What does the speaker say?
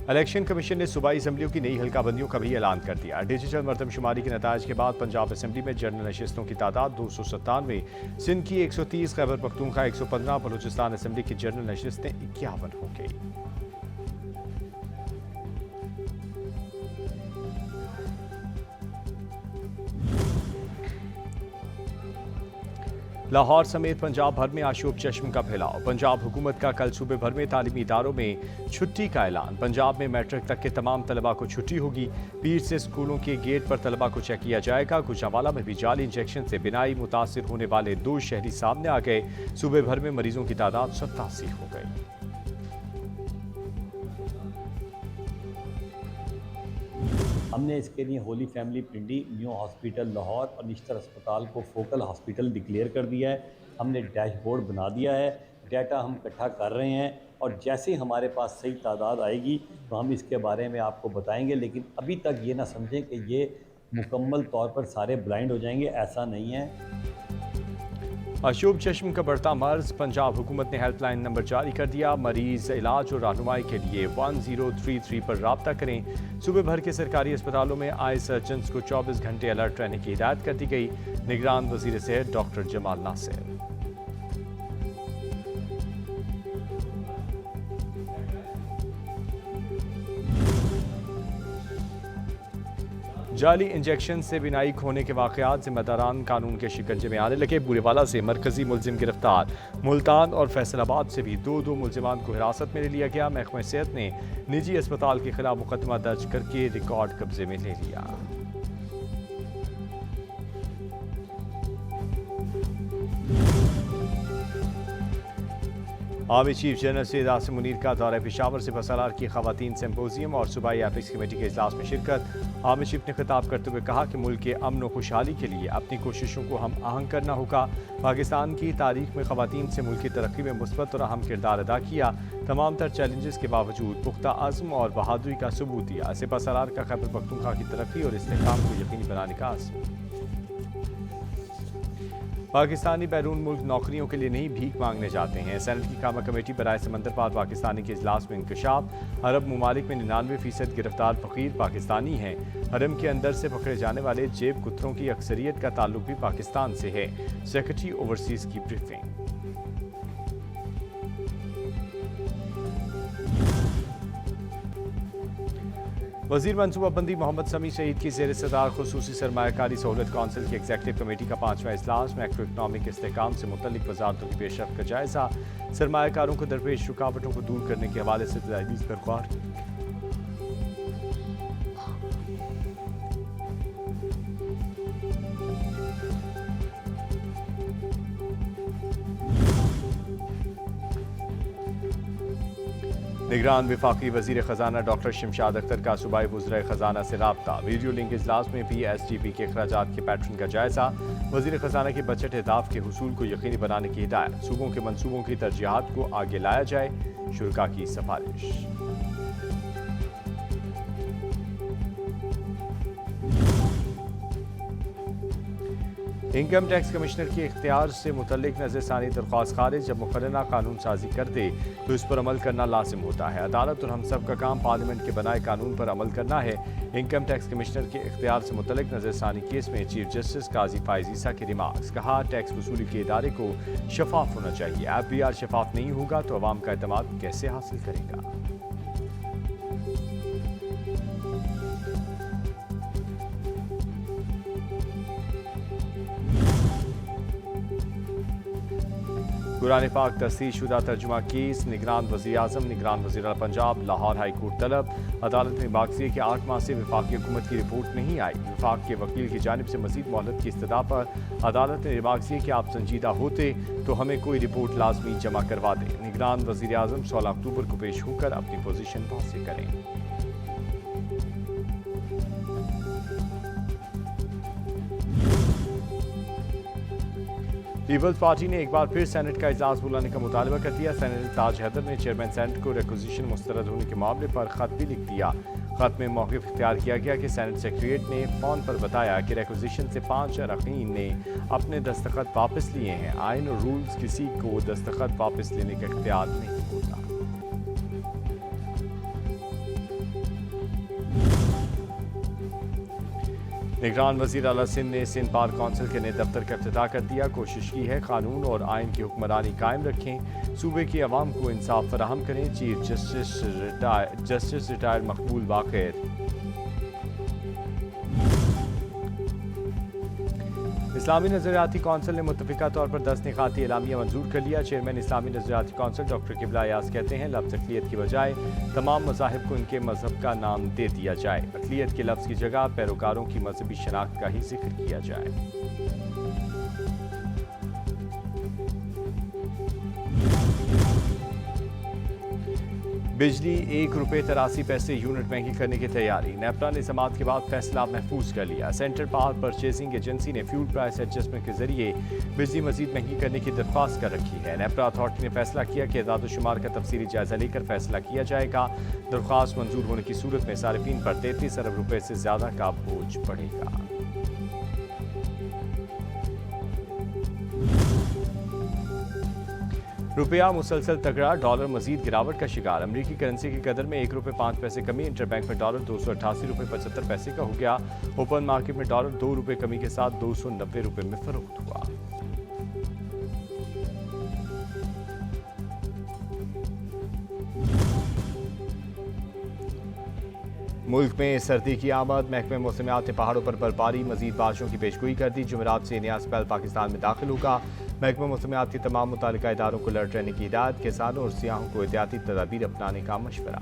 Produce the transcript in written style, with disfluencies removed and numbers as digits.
Election commission ने सूबाई असम्बलियों की नई हल्काबंदियों का भी ऐलान कर दिया। डिजिटल मरदमशुमारी के नताज के बाद पंजाब असम्बली में जनरल नशिस्तों की तादाद 297, सिंध की 130, खैबर पख्तूनख्वा 115, बलूचिस्तान असम्बली की जनरल नशिस्तें 51 हो गई। लाहौर समेत पंजाब भर में आशूब चश्म का फैलाव। पंजाब हुकूमत का कल सूबे भर में तालीमी इदारों में छुट्टी का ऐलान। पंजाब में मैट्रिक तक के तमाम तलबा को छुट्टी होगी। पीर से स्कूलों के गेट पर तलबा को चेक किया जाएगा। गुजरांवाला में भी जाली इंजेक्शन से बिनाई मुतासिर होने वाले 2 शहरी सामने आ गए। सूबे भर में मरीजों की तादाद 87 हो गई। हमने इसके लिए होली फैमिली पिंडी, न्यू हॉस्पिटल लाहौर और निश्तर अस्पताल को फोकल हॉस्पिटल डिक्लेयर कर दिया है। हमने डैशबोर्ड बना दिया है, डाटा हम इकट्ठा कर रहे हैं और जैसे हमारे पास सही तादाद आएगी तो हम इसके बारे में आपको बताएंगे। लेकिन अभी तक ये ना समझें कि ये मुकम्मल तौर पर सारे ब्लाइंड हो जाएंगे, ऐसा नहीं है। आशूब चश्म का बढ़ता मर्ज। पंजाब हुकूमत ने हेल्पलाइन नंबर जारी कर दिया। मरीज इलाज और रहनुमाई के लिए 1033 पर राब्ता करें। सूबे भर के सरकारी अस्पतालों में आई सर्जन्स को 24 घंटे अलर्ट रहने की हिदायत कर दी गई। निगरान वजीर सेहत डॉक्टर जमाल नासिर। जाली इंजेक्शन से बिनाई खोने के वाकयात, जिम्मेदारान कानून के शिकंजे में आने लगे। बुरेवाला से मरकजी मुलजिम गिरफ्तार। मुल्तान और फैसलाबाद से भी 2 मुलजिमान को हिरासत में ले लिया गया। महकमा सेहत ने निजी अस्पताल के खिलाफ मुकदमा दर्ज करके रिकॉर्ड कब्जे में ले लिया। Army chief general Syed Asim Munir का दौरा पेशावर से बसलार की खवातीन सिंपोजियम और सूबाई एपिक्स कमेटी के इजलास में शिरकत। आर्मी चीफ ने खिताब करते हुए कहा कि मुल्क के अमन और खुशहाली के लिए अपनी कोशिशों को हम आहंग करना होगा। पाकिस्तान की तारीख में खवातीन से मुल्क की तरक्की में मुस्बत और अहम किरदार अदा किया। तमाम तर चैलेंजेस के बावजूद पुख्ता अज़्म और बहादुरी का सबूत दिया। सिपह सलार का खैबर पख्तूनख्वा की तरक्की और इस्तेहकाम को यकीनी बनाने का अज़्म। पाकिस्तानी बैरून मुल्क नौकरियों के लिए नहीं भीख मांगने जाते हैं। सेनेट की कामा कमेटी बराए समंदर पार पाकिस्तानी के इजलास में इंकशाफ। अरब ममालिक में 99% गिरफ्तार फ़कीर पाकिस्तानी हैं। हरम के अंदर से पकड़े जाने वाले जेब कुतरों की अक्सरियत का ताल्लुक भी पाकिस्तान से है। सेक्रेटरी ओवरसीज़ की ब्रीफिंग। वजीर मनसूबाबंदी मोहम्मद समी शहीद की ज़ेर सदार खुसूसी सरमायाकारी सहूलत काउंसिल की एग्जीक्यूटिव कमेटी का 5वां इजलास। मैक्रो इकनॉमिक इस्तेहकाम से मुतल्लिक वजारतों की पेशरफ का जायजा। सरमायाकारों को दरपेश रुकावटों को दूर करने के हवाले से तजावीज़ पर गौर। निगरान विफाकी वजीर खजाना डॉक्टर शमशाद अख्तर का सूबाई वज़राए खजाना से राब्ता। वीडियो लिंक इजलास में भी SGP के अखराजात के पैटर्न का जायजा। वजीर खजाना की बजट अहदाफ के हुसूल को यकीनी बनाने की हिदायत। सूबों के मनसूबों की तरजीहात को आगे लाया जाए, शुरा की सिफारिश। इनकम टैक्स कमिश्नर के इख्तियार से मुतल्लिक नज़रसानी दरख्वास्त खारिज। जब मुकर्ररा कानून साजी कर दे तो इस पर अमल करना लाजिम होता है। अदालत और हम सब का काम पार्लियामेंट के बनाए कानून पर अमल करना है। इनकम टैक्स कमिश्नर के इख्तियार से मुतल्लिक नज़रसानी केस में चीफ जस्टिस काजी फायज़ ईसा के रिमार्क्स। कहा, टैक्स वसूली के इदारे को शफाफ होना चाहिए। IPR शफाफ नहीं होगा तो अवाम का एतमाद कैसे हासिल करेगा। कुरान पाक तस्दीक शुदा तर्जुमा केस। निगरान वज़ीर आज़म, निगरान वज़ीर आला पंजाब, लाहौर हाई कोर्ट तलब। अदालत में बाक़िए के 8 माह से वफाकी हुकूमत की रिपोर्ट नहीं आई। वफाक के वकील की जानिब से मज़ीद मोहलत की इस्तदा पर अदालत ने बाक़िए कि आप संजीदा होते तो हमें कोई रिपोर्ट लाजमी जमा करवा दें। निगरान वज़ीर आज़म 16 अक्टूबर को पेश होकर अपनी पोजीशन वाज़ेह करें। पीपल्स पार्टी ने एक बार फिर सेनेट का इजलास बुलाने का मुतालबा कर दिया। सेनेटर ताज हैदर ने चेयरमैन सेनेट को रिक्विजिशन मुस्तरद होने के मामले पर खत भी लिख दिया। खत में मौक़िफ़ इख्तियार किया गया कि सेनेट सेक्रेटरीट ने फ़ोन पर बताया कि रिक्विजिशन से 5 अरकान ने अपने दस्तखत वापस लिए हैं। आइन और रूल्स किसी को दस्तखत वापस लेने का इख्तियार नहीं होता। निगरान वज़ीर आला सिंध ने सिंध बार कौंसिल के नए दफ्तर का इफ्तिताह कर दिया। कोशिश की है कानून और आइन की हुक्मरानी कायम रखें, सूबे की आवाम को इंसाफ फराहम करें। चीफ जस्टिस रिटायर्ड मकबूल बाक़िर। इस्लामी नज़रियाती कौंसिल ने मुत्तफ़िका तौर पर 10 निकाती एलामिया मंजूर कर लिया। चेयरमैन इस्लामी नज़रियाती कौंसिल डॉक्टर किबला अयाज कहते हैं लफ्ज़ अक़लियत की बजाय तमाम मज़ाहिब को इनके मज़हब का नाम दे दिया जाए। अक़लियत के लफ्ज़ की जगह पैरोकारों की मजहबी शनाख्त का ही जिक्र किया जाए। बिजली ₹1.83 यूनिट महंगी करने की तैयारी। नेपरा ने समाअत के बाद फैसला महफूज कर लिया। सेंट्रल पावर परचेजिंग एजेंसी ने फ्यूल प्राइस एडजस्टमेंट के जरिए बिजली मजीद महंगी करने की दरख्वास्त कर रखी है। नेपरा अथॉरिटी ने फैसला किया कि एदाद-ओ-शुमार का तफसीली जायजा लेकर फैसला किया जाएगा। दरख्वास्त मंजूर होने की सूरत में सारिफीन पर 33 अरब रुपए से ज्यादा का बोझ पड़ेगा। रुपया मुसलसल तगड़ा, डॉलर मजीद गिरावट का शिकार। अमरीकी करेंसी की कदर में ₹1.05 कमी। इंटरबैंक में डॉलर ₹288.75 का हो गया। ओपन मार्केट में डॉलर ₹2 कमी के साथ ₹290 में फरोख्त हुआ। मुल्क में सर्दी की आमद। महकमे मौसमियात ने पहाड़ों पर बर्फबारी मजीद बारिशों की पेशगोई कर दी। जुमेरात से नया स्पेल पाकिस्तान में दाखिल होगा। महकमा मौसमियात की तमाम मुतालिका इदारों को अलर्ट रहने की हिदायत। किसानों और सियाहों को एहतियाती तदाबीर अपनाने का मशवरा।